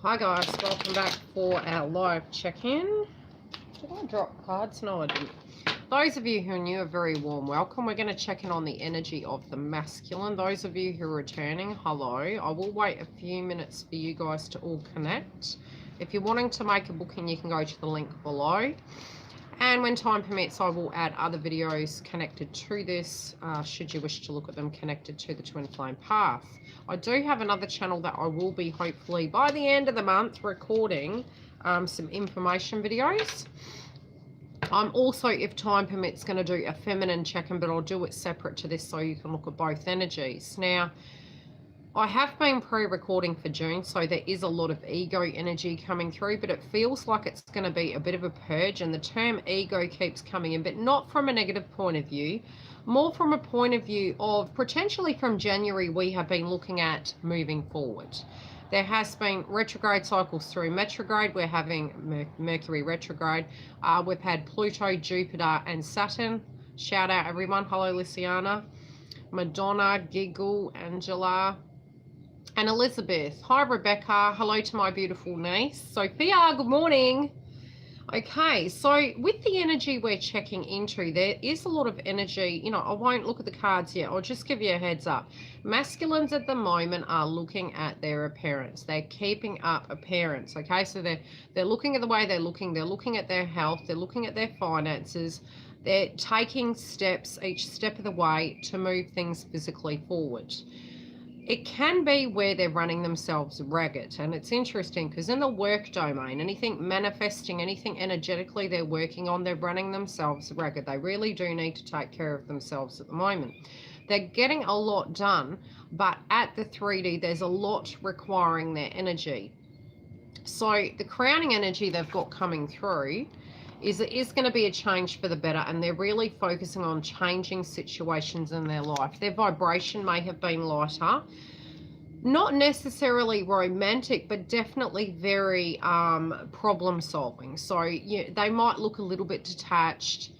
Hi guys, welcome back for our live check-in. Did I drop cards? No, I didn't. Those of you who are new, a very warm welcome. We're going to check in on the energy of the masculine. Those of you who are returning, hello. I will wait a few minutes for you guys to all connect. If you're wanting to make a booking, you can go to the link below. And when time permits, I will add other videos connected to this, should you wish to look at them connected to the Twin Flame Path. I do have another channel that I will be, hopefully, by the end of the month, recording some information videos. I'm also, if time permits, going to do a feminine check-in, but I'll do it separate to this so you can look at both energies. Now, I have been pre-recording for June, so there is a lot of ego energy coming through, but it feels like it's going to be a bit of a purge, and the term ego keeps coming in, but not from a negative point of view, more from a point of view of potentially from January we have been looking at moving forward. There has been retrograde cycles through retrograde. We're having Mercury retrograde. We've had Pluto, Jupiter, and Saturn. Shout out everyone. Hello, Luciana, Madonna, Giggle, Angela, and Elizabeth. Hi, Rebecca. Hello to my beautiful niece. Sophia, good morning. Okay, so with the energy we're checking into, there is a lot of energy. You know, I won't look at the cards yet. I'll just give you a heads up. Masculines at the moment are looking at their appearance. They're keeping up appearance, okay? So they're looking at the way they're looking at their health, they're looking at their finances. They're taking steps each step of the way to move things physically forward. It can be where they're running themselves ragged, and it's interesting because in the work domain, anything manifesting, anything energetically they're working on, they're running themselves ragged. They really do need to take care of themselves at the moment. They're getting a lot done, but at the 3D, there's a lot requiring their energy. So the crowning energy they've got coming through is it is going to be a change for the better, and they're really focusing on changing situations in their life. Their vibration may have been lighter, not necessarily romantic, but definitely very problem solving. So they might look a little bit detached.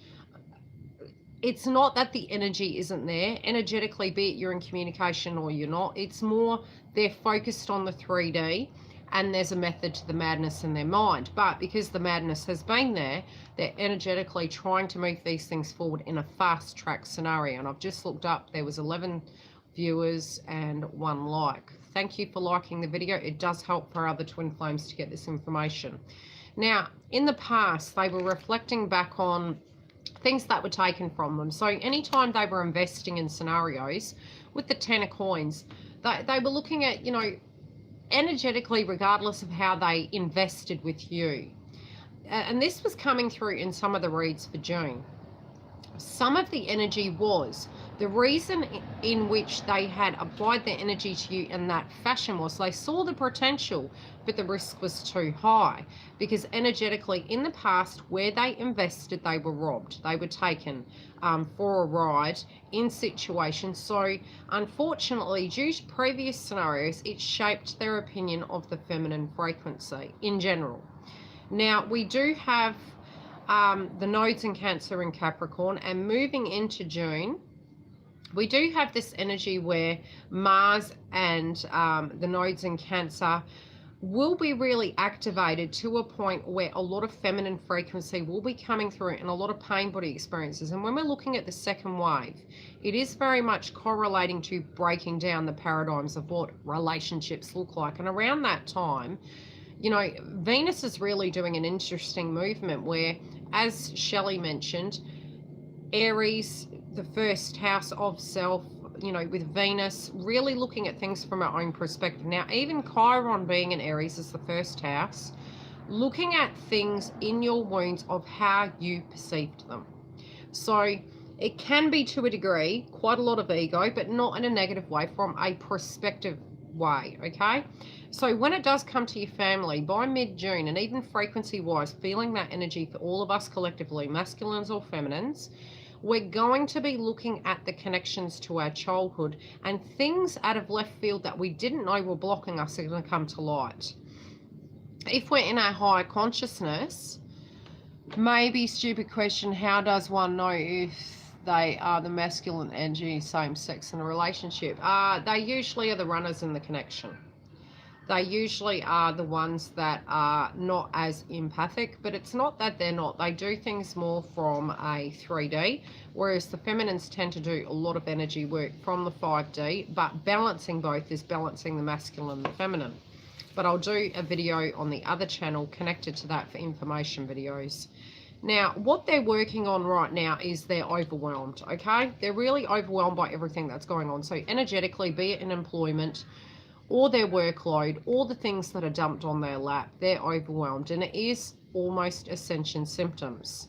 It's not that the energy isn't there energetically, be it you're in communication or you're not. It's more they're focused on the 3D, and there's a method to the madness in their mind. But because the madness has been there, they're energetically trying to move these things forward in a fast track scenario. And I've just looked up, there was 11 viewers and 1 like. Thank you for liking the video. It does help for other twin flames to get this information. Now, in the past, they were reflecting back on things that were taken from them. So anytime they were investing in scenarios with the 10 of coins, they were looking at, you know, energetically, regardless of how they invested with you. And this was coming through in some of the reads for June. Some of the energy was the reason in which they had applied their energy to you in that fashion was they saw the potential, but the risk was too high, because energetically in the past where they invested, they were robbed. They were taken for a ride in situations. So unfortunately, due to previous scenarios, it shaped their opinion of the feminine frequency in general. Now we do have the nodes in Cancer and Capricorn, and moving into June, we do have this energy where Mars and the nodes in Cancer will be really activated to a point where a lot of feminine frequency will be coming through and a lot of pain body experiences. And when we're looking at the second wave, it is very much correlating to breaking down the paradigms of what relationships look like. And around that time, you know, Venus is really doing an interesting movement where, as Shelley mentioned, Aries, the first house of self, you know, with Venus, really looking at things from our own perspective. Now, even Chiron being in Aries is the first house, looking at things in your wounds of how you perceived them. So it can be, to a degree, quite a lot of ego, but not in a negative way, from a perspective way, okay? So when it does come to your family by mid-June, and even frequency-wise, feeling that energy for all of us collectively, masculines or feminines, we're going to be looking at the connections to our childhood, and things out of left field that we didn't know were blocking us are going to come to light. If we're in our higher consciousness, maybe stupid question, how does one know if they are the masculine energy, same sex in a relationship? They usually are the runners in the connection. They usually are the ones that are not as empathic, but it's not that they're not. They do things more from a 3D, whereas the feminines tend to do a lot of energy work from the 5D, but balancing both is balancing the masculine and the feminine. But I'll do a video on the other channel connected to that for information videos. Now, what they're working on right now is they're overwhelmed, okay? They're really overwhelmed by everything that's going on. So energetically, be it in employment, or their workload, or the things that are dumped on their lap, they're overwhelmed. And it is almost ascension symptoms.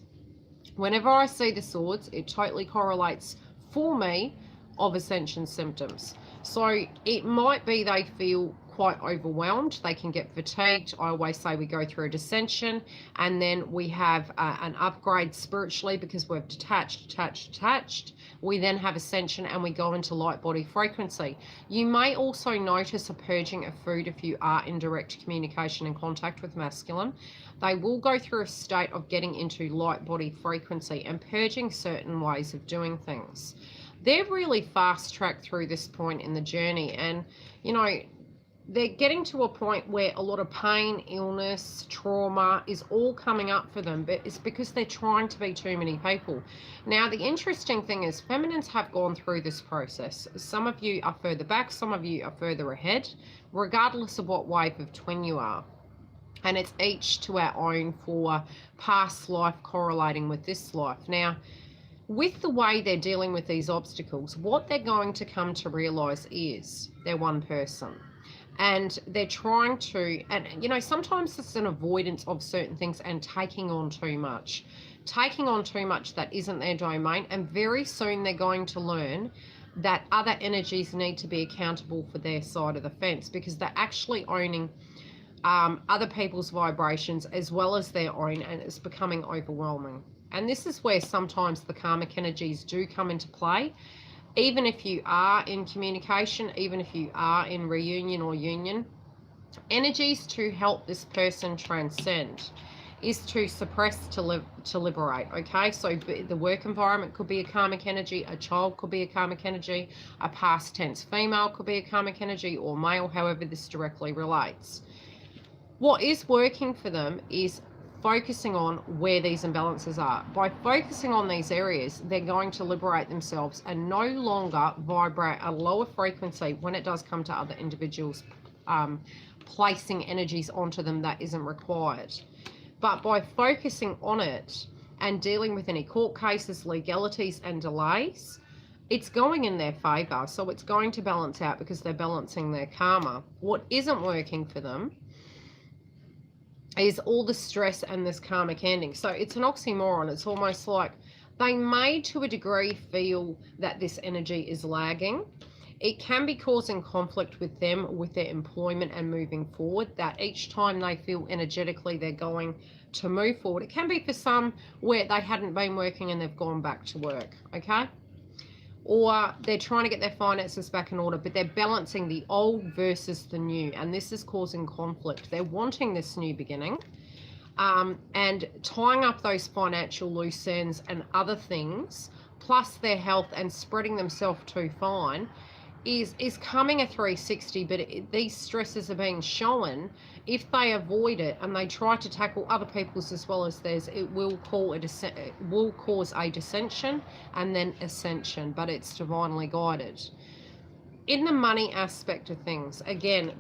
Whenever I see the swords, it totally correlates for me of ascension symptoms. So it might be they feel quite overwhelmed. They can get fatigued. I always say we go through a dissension, and then we have an upgrade spiritually because we've detached. We then have ascension and we go into light body frequency. You may also notice a purging of food if you are in direct communication and contact with masculine. They will go through a state of getting into light body frequency and purging certain ways of doing things. They're really fast tracked through this point in the journey, and you know, they're getting to a point where a lot of pain, illness, trauma is all coming up for them, but it's because they're trying to be too many people. Now, the interesting thing is feminines have gone through this process. Some of you are further back, some of you are further ahead, regardless of what wave of twin you are. And it's each to our own for past life correlating with this life. Now, with the way they're dealing with these obstacles, what they're going to come to realize is they're one person. And they're trying to, and you know, sometimes it's an avoidance of certain things and taking on too much that isn't their domain. And very soon they're going to learn that other energies need to be accountable for their side of the fence, because they're actually owning other people's vibrations as well as their own, and it's becoming overwhelming. And this is where sometimes the karmic energies do come into play. Even if you are in communication, even if you are in reunion or union, energies to help this person transcend is to suppress to liberate, okay? So the work environment could be a karmic energy, a child could be a karmic energy, a past tense female could be a karmic energy, or male, however this directly relates. What is working for them is focusing on where these imbalances are. By focusing on these areas, they're going to liberate themselves and no longer vibrate a lower frequency when it does come to other individuals placing energies onto them that isn't required. But by focusing on it and dealing with any court cases, legalities and delays, it's going in their favor. So it's going to balance out because they're balancing their karma. What isn't working for them is all the stress and this karmic ending. So it's an oxymoron. It's almost like they may to a degree feel that this energy is lagging. It can be causing conflict with them, with their employment and moving forward, that each time they feel energetically they're going to move forward. It can be for some where they hadn't been working and they've gone back to work, okay? Or they're trying to get their finances back in order, but they're balancing the old versus the new, and this is causing conflict. They're wanting this new beginning, and tying up those financial loose ends and other things, plus their health and spreading themselves too fine, is coming a 360, but these stresses are being shown. If they avoid it and they try to tackle other people's as well as theirs, it will cause a dissension and then ascension, but it's divinely guided. In the money aspect of things, again,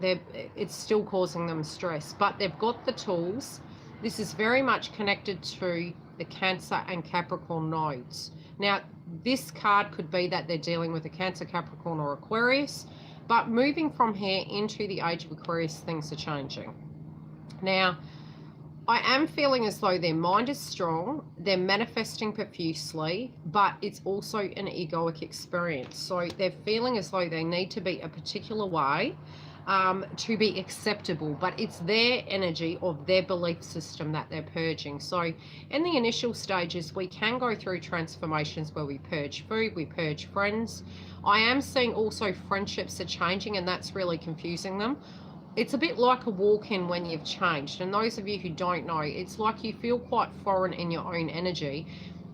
it's still causing them stress, but they've got the tools. This is very much connected to the Cancer and Capricorn nodes. Now, this card could be that they're dealing with a Cancer, Capricorn or Aquarius, but moving from here into the age of Aquarius, things are changing. Now, I am feeling as though their mind is strong, they're manifesting profusely, but it's also an egoic experience. So they're feeling as though they need to be a particular way to be acceptable, but it's their energy of their belief system that they're purging. So in the initial stages, we can go through transformations where we purge food, we purge friends. I am seeing also friendships are changing, and that's really confusing them. It's a bit like a walk-in when you've changed, and those of you who don't know, it's like you feel quite foreign in your own energy,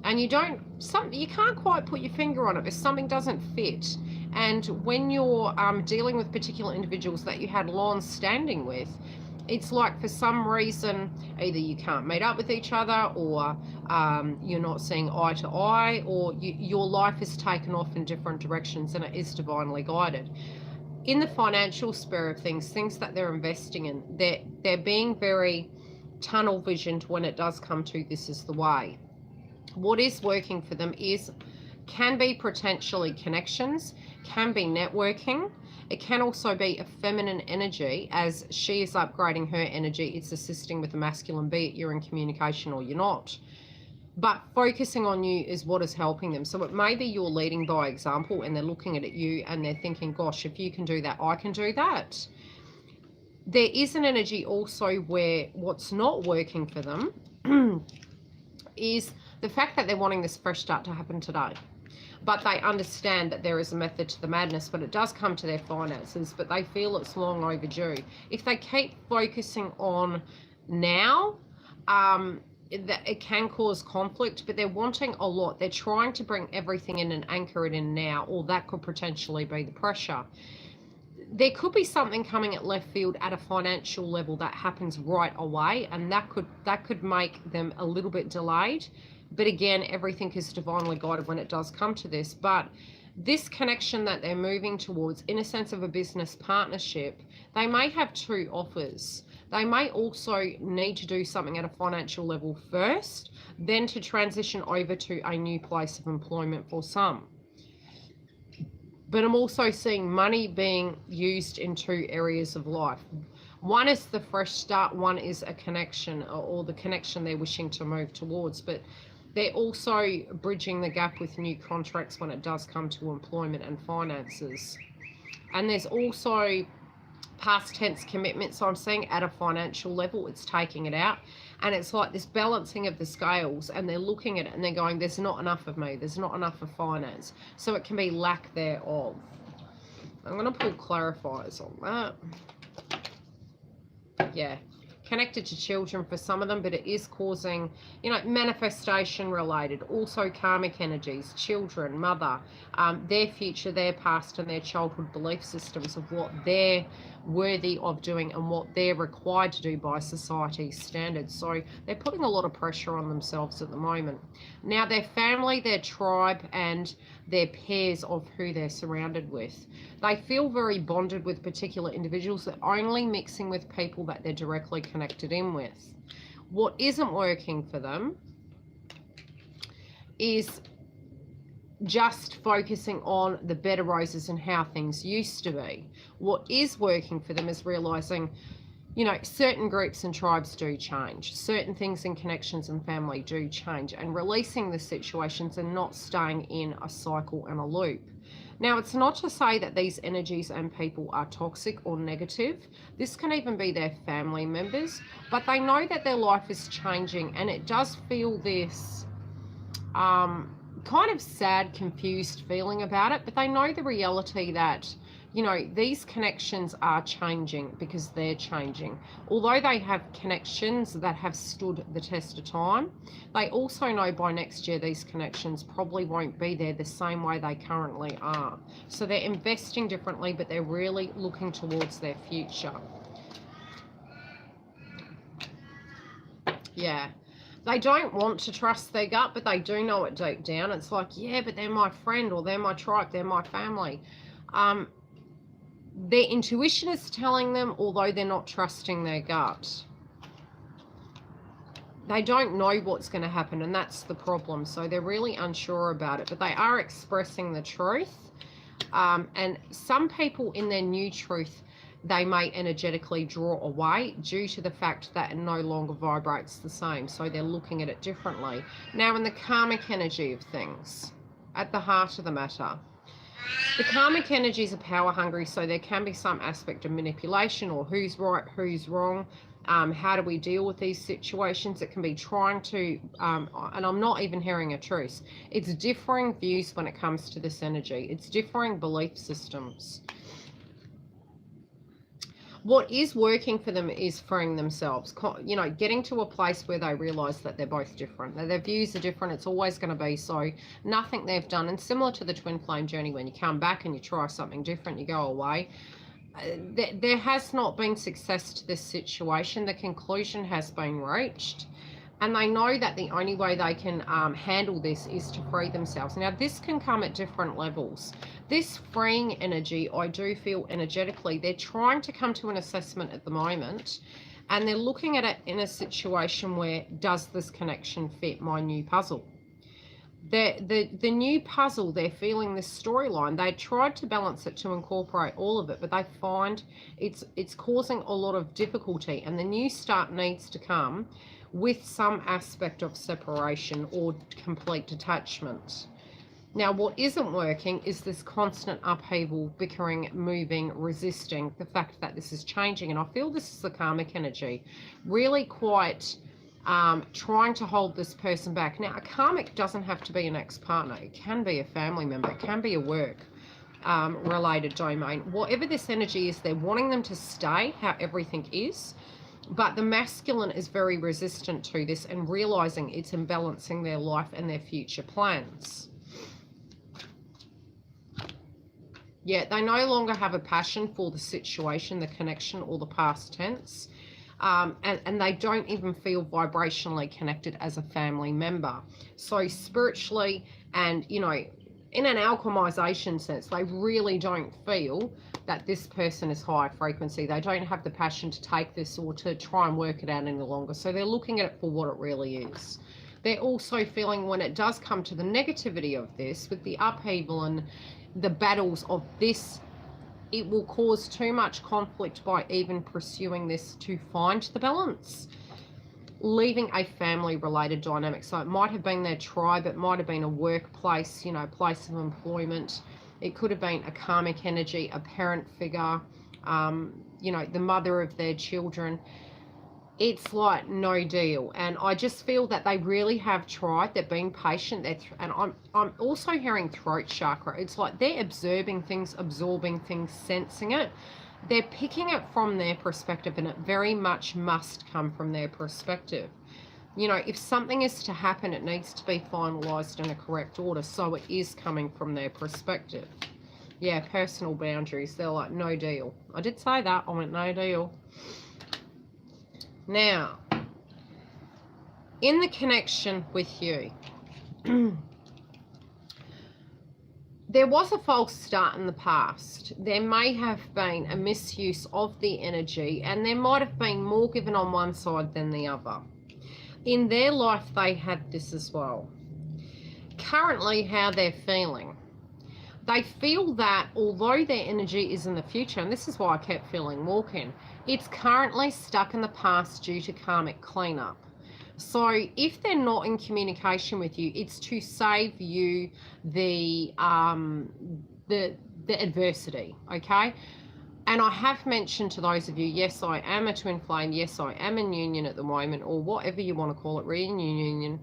and you can't quite put your finger on it, but something doesn't fit. And when you're dealing with particular individuals that you had long standing with, it's like for some reason either you can't meet up with each other, or you're not seeing eye to eye, or your life is taken off in different directions, and it is divinely guided. In the financial sphere of things, things that they're investing in, they're being very tunnel visioned when it does come to this is the way. What is working for them can be potentially connections, can be networking. It can also be a feminine energy. As she is upgrading her energy, it's assisting with the masculine, be it you're in communication or you're not. But focusing on you is what is helping them. So it may be you're leading by example, and they're looking at you and they're thinking, gosh, if you can do that, I can do that. There is an energy also where what's not working for them is the fact that they're wanting this fresh start to happen today. But they understand that there is a method to the madness, but it does come to their finances, but they feel it's long overdue. If they keep focusing on now, it can cause conflict, but they're wanting a lot. They're trying to bring everything in and anchor it in now, or that could potentially be the pressure. There could be something coming at left field at a financial level that happens right away, and that could make them a little bit delayed. But again, everything is divinely guided when it does come to this. But this connection that they're moving towards, in a sense of a business partnership, they may have two offers. They may also need to do something at a financial level first, then to transition over to a new place of employment for some. But I'm also seeing money being used in two areas of life. One is the fresh start, one is a connection, or the connection they're wishing to move towards. But they're also bridging the gap with new contracts when it does come to employment and finances. And there's also past tense commitments I'm seeing at a financial level. It's taking it out. And it's like this balancing of the scales, and they're looking at it and they're going, there's not enough of me. There's not enough of finance. So it can be lack thereof. I'm going to pull clarifiers on that. Yeah. Connected to children for some of them, but it is causing, manifestation related. Also karmic energies, children, mother, their future, their past, and their childhood belief systems of what they're worthy of doing and what they're required to do by society's standards. So they're putting a lot of pressure on themselves at the moment. Now their family, their tribe, and their pairs of who they're surrounded with, they feel very bonded with particular individuals. They're only mixing with people that they're directly connected in with. What isn't working for them is just focusing on the better roses and how things used to be. What is working for them is realizing, certain groups and tribes do change. Certain things and connections and family do change, and releasing the situations and not staying in a cycle and a loop. Now, it's not to say that these energies and people are toxic or negative. This can even be their family members, but they know that their life is changing, and it does feel this kind of sad, confused feeling about it, but they know the reality that, these connections are changing because they're changing. Although they have connections that have stood the test of time, they also know by next year these connections probably won't be there the same way they currently are. So they're investing differently, but they're really looking towards their future. Yeah. They don't want to trust their gut, but they do know it deep down. It's like, yeah, but they're my friend, or they're my tribe, they're my family. Their intuition is telling them, although they're not trusting their gut. They don't know what's going to happen, and that's the problem. So they're really unsure about it, but they are expressing the truth. And some people in their new truth, they may energetically draw away due to the fact that it no longer vibrates the same. So they're looking at it differently. Now, in the karmic energy of things, at the heart of the matter, the karmic energies are power hungry, so there can be some aspect of manipulation, or who's right, who's wrong. How do we deal with these situations? It can be trying to, and I'm not even hearing a truce. It's differing views when it comes to this energy. It's differing belief systems. What is working for them is freeing themselves, you know, getting to a place where they realize that they're both different, that their views are different. It's always going to be so. Nothing they've done, and similar to the twin flame journey, when you come back and you try something different, you go away. There has not been success to this situation. The conclusion has been reached. And they know that the only way they can handle this is to free themselves. Now, this can come at different levels. This freeing energy, I do feel energetically, they're trying to come to an assessment at the moment. And they're looking at it in a situation where, does this connection fit my new puzzle? The new puzzle, they're feeling this storyline. They tried to balance it to incorporate all of it, but they find it's causing a lot of difficulty. And the new start needs to come with some aspect of separation or complete detachment. Now, what isn't working is this constant upheaval, bickering, moving, resisting the fact that this is changing. And I feel this is the karmic energy, really quite trying to hold this person back. Now, a karmic doesn't have to be an ex-partner. It can be a family member. It can be a work related domain. Whatever this energy is, they're wanting them to stay how everything is. But the masculine is very resistant to this and realizing it's imbalancing their life and their future plans. Yeah, they no longer have a passion for the situation, the connection, or the past tense. And they don't even feel vibrationally connected as a family member. So spiritually and, you know, in an alchemization sense, they really don't feel that this person is high frequency. They don't have the passion to take this or to try and work it out any longer. So they're looking at it for what it really is. They're also feeling when it does come to the negativity of this, with the upheaval and the battles of this, it will cause too much conflict by even pursuing this to find the balance, leaving a family related dynamic. So it might have been their tribe, it might have been a workplace, you know, place of employment. It could have been a karmic energy, a parent figure, you know, the mother of their children. It's like no deal. And I just feel that they really have tried. They've been patient. And I'm also hearing throat chakra. It's like they're observing things, absorbing things, sensing it. They're picking it from their perspective, and it very much must come from their perspective. You know, if something is to happen, it needs to be finalized in a correct order. So it is coming from their perspective. Yeah, personal boundaries. They're like, no deal. I did say that. I went, no deal. Now, in the connection with you, there was a false start in the past. There may have been a misuse of the energy, and there might have been more given on one side than the other. In their life, they had this as well. Currently, how they're feeling. They feel that although their energy is in the future, and this is why I kept feeling walking, it's currently stuck in the past due to karmic cleanup. So if they're not in communication with you, it's to save you the adversity, okay? And I have mentioned to those of you, yes, I am a twin flame. Yes, I am in union at the moment, or whatever you want to call it, reunion.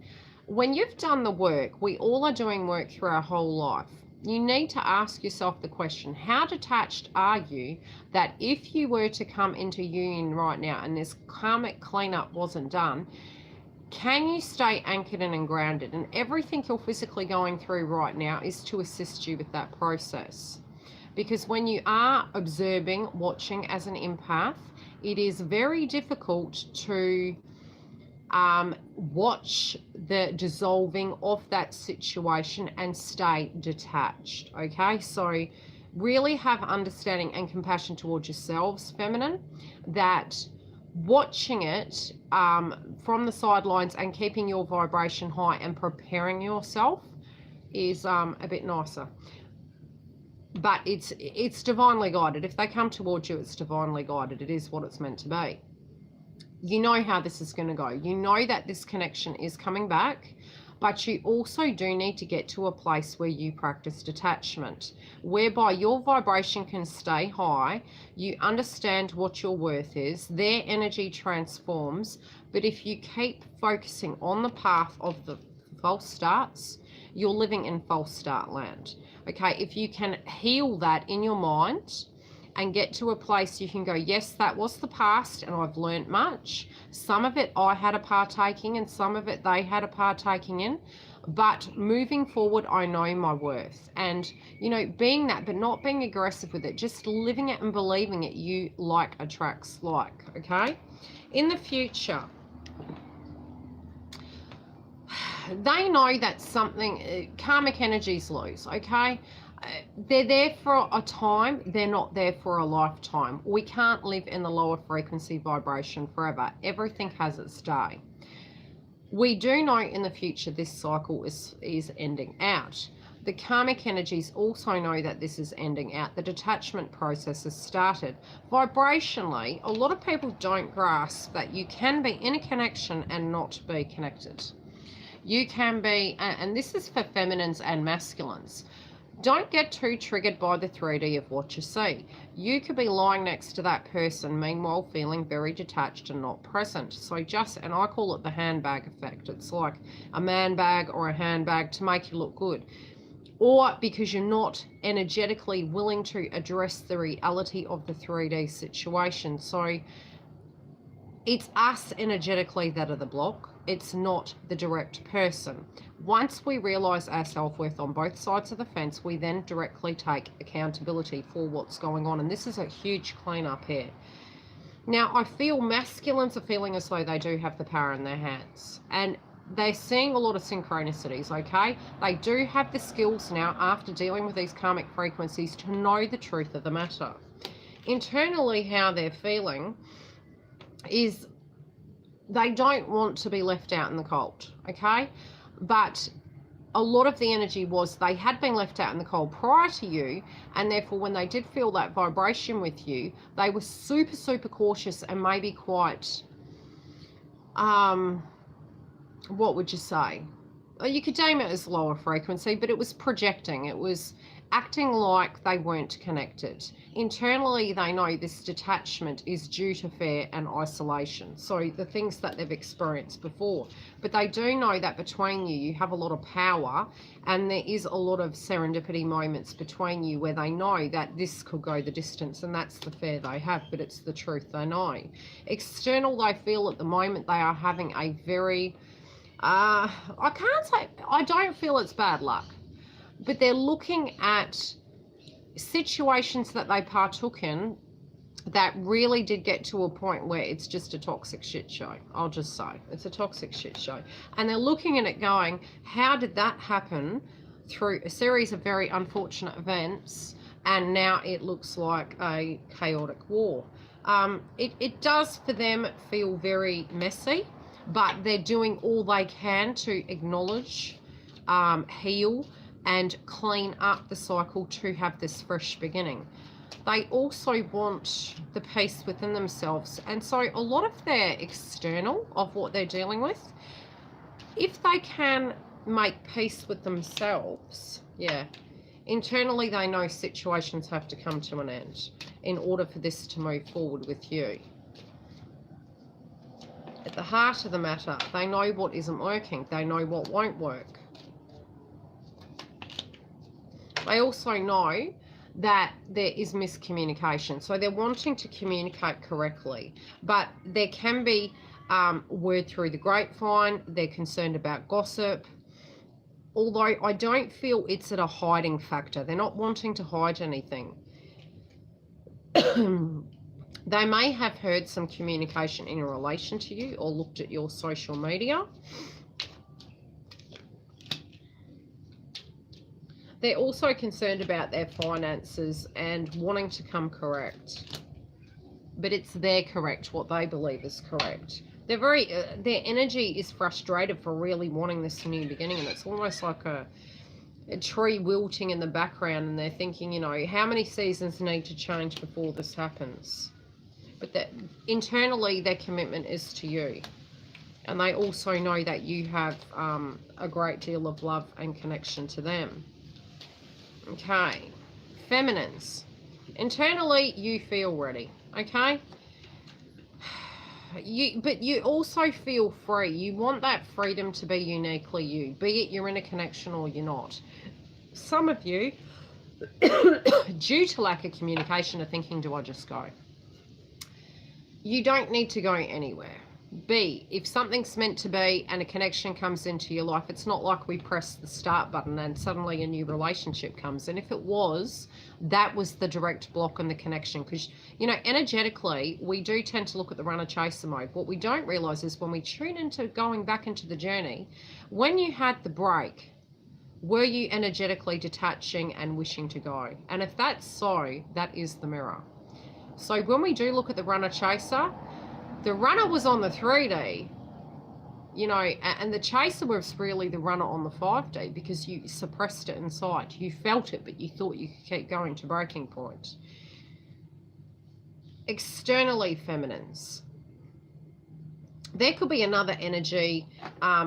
When you've done the work, we all are doing work through our whole life. You need to ask yourself the question, how detached are you that if you were to come into union right now and this karmic cleanup wasn't done, can you stay anchored and grounded? And everything you're physically going through right now is to assist you with that process. Because when you are observing, watching as an empath, it is very difficult to watch the dissolving of that situation and stay detached, okay? So really have understanding and compassion towards yourselves, feminine, that watching it from the sidelines and keeping your vibration high and preparing yourself is a bit nicer. But it's divinely guided. If they come towards you, it's divinely guided. It is what it's meant to be. You know how this is going to go. You know that this connection is coming back, but you also do need to get to a place where you practice detachment, whereby your vibration can stay high. You understand what your worth is. Their energy transforms. But if you keep focusing on the path of the false starts, you're living in false start land. Okay, if you can heal that in your mind and get to a place you can go, yes, that was the past and I've learned much. Some of it I had a partaking in, some of it they had a partaking in. But moving forward, I know my worth. And, you know, being that, but not being aggressive with it, just living it and believing it, you like attracts like, okay? In the future, they know that something, karmic energies lose, okay? They're there for a time, they're not there for a lifetime. We can't live in the lower frequency vibration forever. Everything has its day. We do know in the future this cycle is ending out. The karmic energies also know that this is ending out. The detachment process has started. Vibrationally, a lot of people don't grasp that you can be in a connection and not be connected. You can be, and this is for feminines and masculines. Don't get too triggered by the 3D of what you see. You could be lying next to that person, meanwhile feeling very detached and not present. So just, and I call it the handbag effect. It's like a man bag or a handbag to make you look good. Or because you're not energetically willing to address the reality of the 3D situation. So it's us energetically that are the block. It's not the direct person. Once we realize our self-worth on both sides of the fence, we then directly take accountability for what's going on. And this is a huge cleanup here. Now, I feel masculines are feeling as though they do have the power in their hands. And they're seeing a lot of synchronicities, okay? They do have the skills now, after dealing with these karmic frequencies, to know the truth of the matter. Internally, how they're feeling is they don't want to be left out in the cold, okay? But a lot of the energy was they had been left out in the cold prior to you, and therefore when they did feel that vibration with you, they were super, super cautious and maybe quite, what would you say? You could name it as lower frequency, but it was projecting. It was acting like they weren't connected. Internally, they know this detachment is due to fear and isolation. So the things that they've experienced before. But they do know that between you, you have a lot of power, and there is a lot of serendipity moments between you where they know that this could go the distance, and that's the fear they have, but it's the truth they know. External, they feel at the moment they are having a very, I can't say, I don't feel it's bad luck. But they're looking at situations that they partook in that really did get to a point where it's just a toxic shit show. I'll just say it's a toxic shit show. And they're looking at it going, how did that happen through a series of very unfortunate events? And now it looks like a chaotic war. It does for them feel very messy, but they're doing all they can to acknowledge, heal, and clean up the cycle to have this fresh beginning. They also want the peace within themselves, and so a lot of their external of what they're dealing with, if they can make peace with themselves, yeah, internally they know situations have to come to an end in order for this to move forward with you. At the heart of the matter, they know what isn't working, they know what won't work. They also know that there is miscommunication. So they're wanting to communicate correctly. But there can be word through the grapevine. They're concerned about gossip. Although I don't feel it's at a hiding factor. They're not wanting to hide anything. They may have heard some communication in relation to you or looked at your social media. They're also concerned about their finances and wanting to come correct. But it's their correct, what they believe is correct. They're very, their energy is frustrated for really wanting this new beginning. And it's almost like a tree wilting in the background. And they're thinking, you know, how many seasons need to change before this happens? But that internally, their commitment is to you. And they also know that you have a great deal of love and connection to them. Okay, feminines. Internally, you feel ready, okay? But you also feel free. You want that freedom to be uniquely you, be it you're in a connection or you're not. Some of you, due to lack of communication, are thinking, do I just go? You don't need to go anywhere. B, if something's meant to be and a connection comes into your life, it's not like we press the start button and suddenly a new relationship comes in. If it was, that was the direct block on the connection. Because, you know, energetically, we do tend to look at the runner-chaser mode. What we don't realize is when we tune into going back into the journey, when you had the break, were you energetically detaching and wishing to go? And if that's so, that is the mirror. So when we do look at the runner-chaser, the runner was on the 3D, you know, and the chaser was really the runner on the 5D because you suppressed it inside. You felt it, but you thought you could keep going to breaking point. Externally feminines. There could be another energy,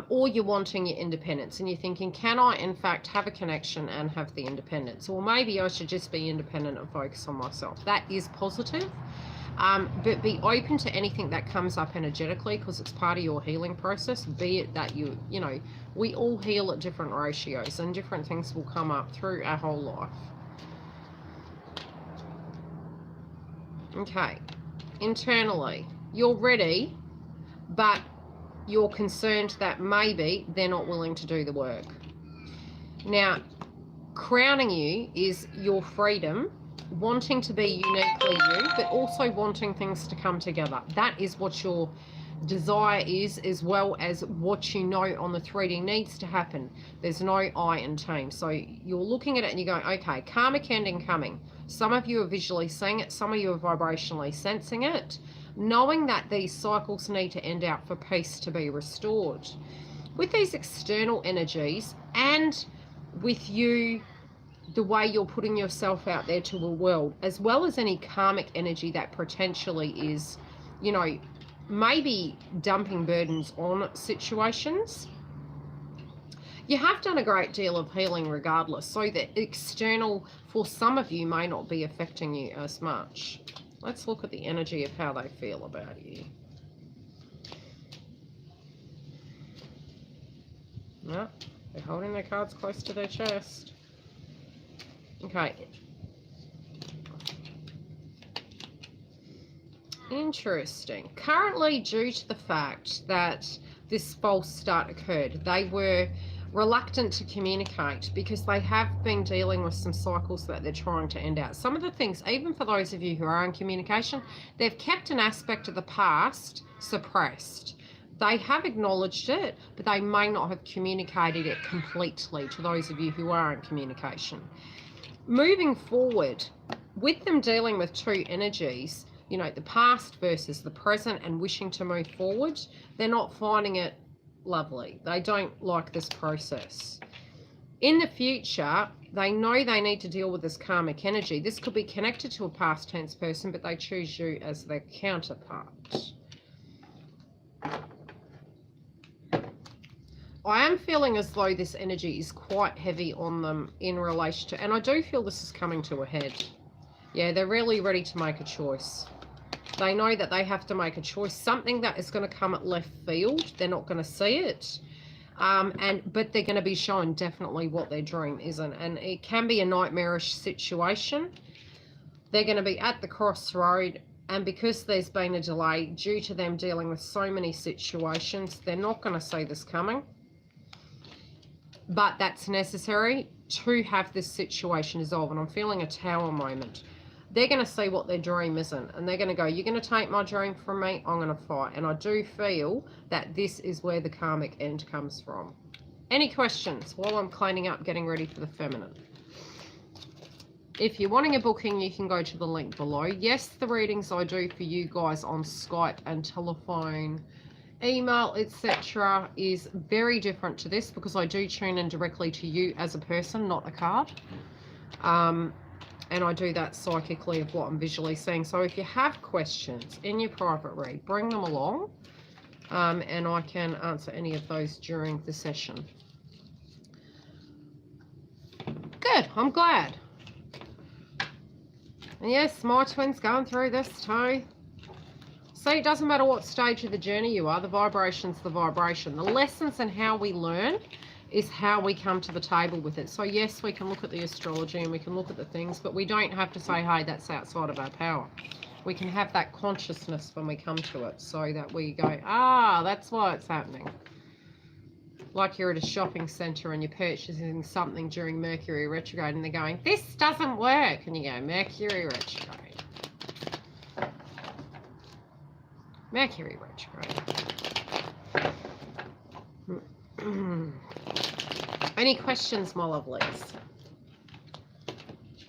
or you're wanting your independence and you're thinking, can I in fact have a connection and have the independence? Or maybe I should just be independent and focus on myself. That is positive. But be open to anything that comes up energetically because it's part of your healing process, be it that you know, we all heal at different ratios and different things will come up through our whole life. Okay, internally, you're ready, but you're concerned that maybe they're not willing to do the work. Now, crowning you is your freedom, wanting to be uniquely you, but also wanting things to come together. That is what your desire is, as well as what you know on the 3D needs to happen. There's no I in team. So you're looking at it and you're going, okay, karmic ending coming. Some of you are visually seeing it, some of you are vibrationally sensing it, knowing that these cycles need to end out for peace to be restored. With these external energies and with you, the way you're putting yourself out there to the world, as well as any karmic energy that potentially is, you know, maybe dumping burdens on situations, you have done a great deal of healing regardless. So the external, for some of you, may not be affecting you as much. Let's look at the energy of how they feel about you. No, they're holding their cards close to their chest. Okay. Interesting. Currently, due to the fact that this false start occurred, they were reluctant to communicate because they have been dealing with some cycles that they're trying to end out. Some of the things, even for those of you who are in communication, they've kept an aspect of the past suppressed. They have acknowledged it, but they may not have communicated it completely to those of you who are in communication. Moving forward, with them dealing with two energies, you know, the past versus the present and wishing to move forward, they're not finding it lovely. They don't like this process. In the future, they know they need to deal with this karmic energy. This could be connected to a past tense person, but they choose you as their counterpart. I am feeling as though this energy is quite heavy on them in relation to, and I do feel this is coming to a head. Yeah, they're really ready to make a choice. They know that they have to make a choice, something that is going to come at left field. They're not going to see it, but they're going to be shown definitely what their dream isn't, and it can be a nightmarish situation. They're going to be at the crossroad, and because there's been a delay due to them dealing with so many situations, they're not going to see this coming. But that's necessary to have this situation resolved. And I'm feeling a tower moment. They're going to see what their dream isn't. And they're going to go, you're going to take my dream from me, I'm going to fight. And I do feel that this is where the karmic end comes from. Any questions while I'm cleaning up, getting ready for the feminine? If you're wanting a booking, you can go to the link below. Yes, the readings I do for you guys on Skype and telephone, email, etc. is very different to this because I do tune in directly to you as a person, not a card. And I do that psychically of what I'm visually seeing. So if you have questions in your private read, bring them along, and I can answer any of those during the session. Good, I'm glad. And yes, my twin's going through this too. See, it doesn't matter what stage of the journey you are, the vibration's the vibration. The lessons and how we learn is how we come to the table with it. So yes, we can look at the astrology and we can look at the things, but we don't have to say, hey, that's outside of our power. We can have that consciousness when we come to it, so that we go, ah, that's why it's happening. Like you're at a shopping centre and you're purchasing something during Mercury retrograde and they're going, this doesn't work. And you go, Mercury retrograde. Mercury retrograde. Any questions, my lovelies?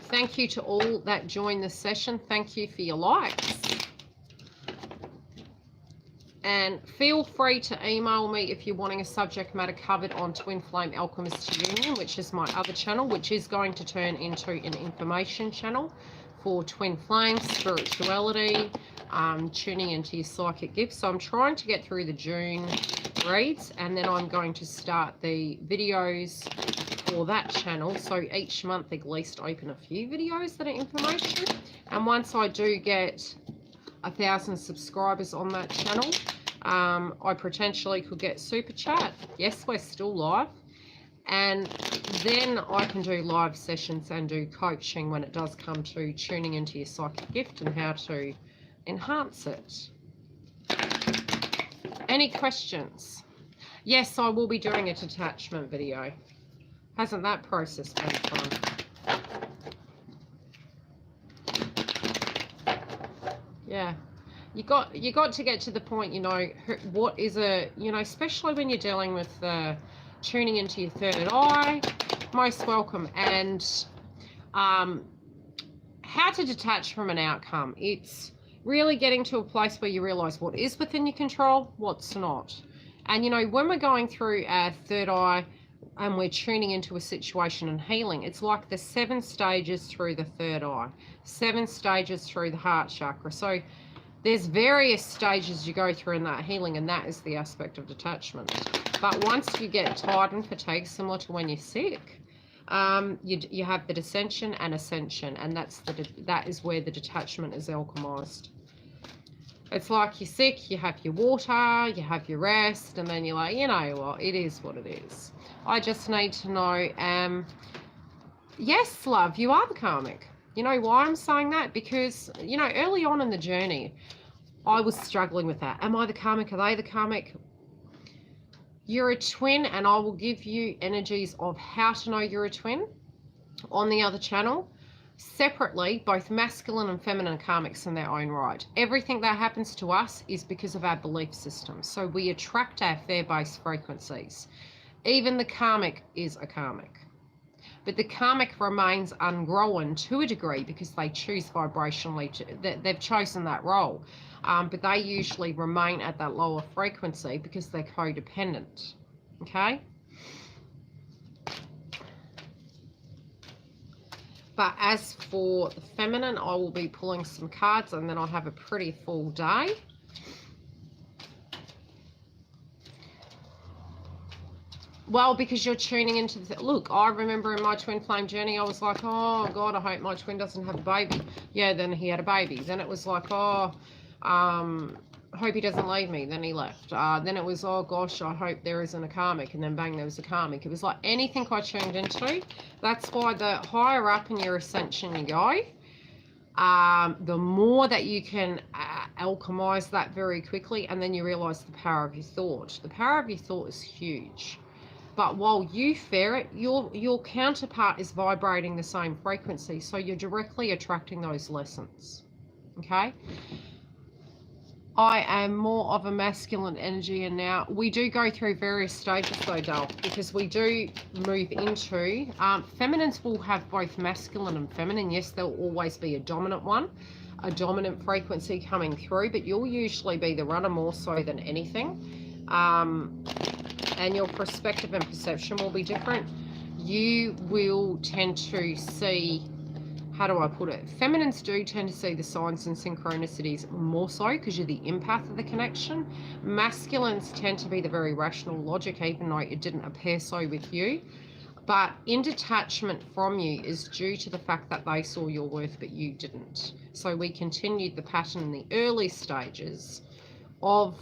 Thank you to all that joined this session. Thank you for your likes. And feel free to email me if you're wanting a subject matter covered on Twin Flame Alchemist Union, which is my other channel, which is going to turn into an information channel for twin flames, spirituality, tuning into your psychic gifts. So I'm trying to get through the June reads, and then I'm going to start the videos for that channel. So each month at least open a few videos that are information. And once I do get 1,000 subscribers on that channel, I potentially could get super chat. Yes, we're still live. And then I can do live sessions and do coaching when it does come to tuning into your psychic gift and how to enhance it. Any questions? Yes, I will be doing a detachment video. Hasn't that process been fun? Yeah. You got to get to the point, you know, what is a, you know, especially when you're dealing with tuning into your third eye. Most welcome. And how to detach from an outcome. It's really getting to a place where you realize what is within your control, what's not. And, you know, when we're going through our third eye and we're tuning into a situation and healing, it's like the 7 stages through the third eye, 7 stages through the heart chakra. So there's various stages you go through in that healing, and that is the aspect of detachment. But once you get tired and fatigued, similar to when you're sick, you have the dissension and ascension, and that is where the detachment is alchemized. It's like you're sick, you have your water, you have your rest, and then you're like, you know what, it is what it is. I just need to know, yes, love, you are the karmic. You know why I'm saying that? Because, you know, early on in the journey, I was struggling with that. Am I the karmic? Are they the karmic? You're a twin, and I will give you energies of how to know you're a twin on the other channel. Separately, both masculine and feminine karmics in their own right. Everything that happens to us is because of our belief system. So we attract our fear-based frequencies. Even the karmic is a karmic. But the karmic remains ungrown to a degree because they choose vibrationally, they've chosen that role. But they usually remain at that lower frequency because they're codependent. Okay? But as for the feminine, I will be pulling some cards and then I'll have a pretty full day. Well, because you're tuning into the... Look, I remember in my twin flame journey, I was like, oh, God, I hope my twin doesn't have a baby. Yeah, then he had a baby. Then it was like, oh, I hope he doesn't leave me. Then he left. Then it was, oh, gosh, I hope there isn't a karmic. And then, bang, there was a karmic. It was like anything I tuned into. That's why the higher up in your ascension you go, the more that you can alchemize that very quickly. And then you realize the power of your thought. The power of your thought is huge. But while you fear it, your counterpart is vibrating the same frequency. So you're directly attracting those lessons. Okay? I am more of a masculine energy, and now we do go through various stages though, Dal, because we do move into... feminines will have both masculine and feminine. Yes, there'll always be a dominant one, a dominant frequency coming through, but you'll usually be the runner more so than anything. And your perspective and perception will be different. You will tend to see, how do I put it? Feminines do tend to see the signs and synchronicities more so because you're the empath of the connection. Masculines tend to be the very rational logic, even though it didn't appear so with you. But in detachment from you is due to the fact that they saw your worth, but you didn't. So we continued the pattern in the early stages of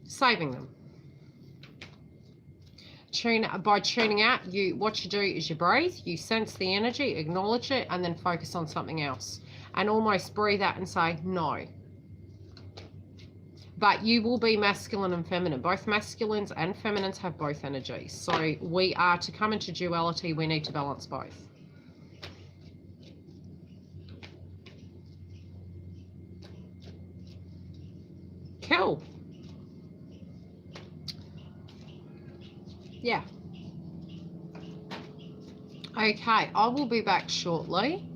saving them. by tuning out, what you do is you breathe, you sense the energy, acknowledge it, and then focus on something else. And almost breathe out and say, no. But you will be masculine and feminine. Both masculines and feminines have both energies. So we are to come into duality, we need to balance both. Cool. Yeah. Okay, I will be back shortly.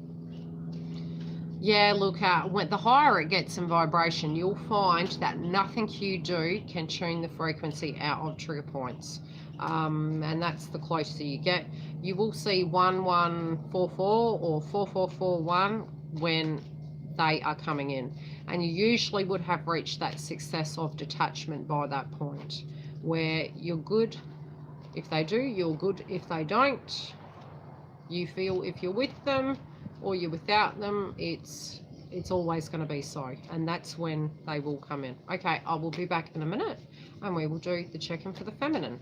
Yeah, look, when the higher it gets in vibration, you'll find that nothing you do can tune the frequency out of trigger points. And that's the closer you get. You will see 1144 or 4441 when they are coming in. And you usually would have reached that success of detachment by that point, where you're good if they do, you're good if they don't. You feel if you're with them or you're without them, it's always going to be so. And that's when they will come in. Okay, I will be back in a minute and we will do the check-in for the feminine.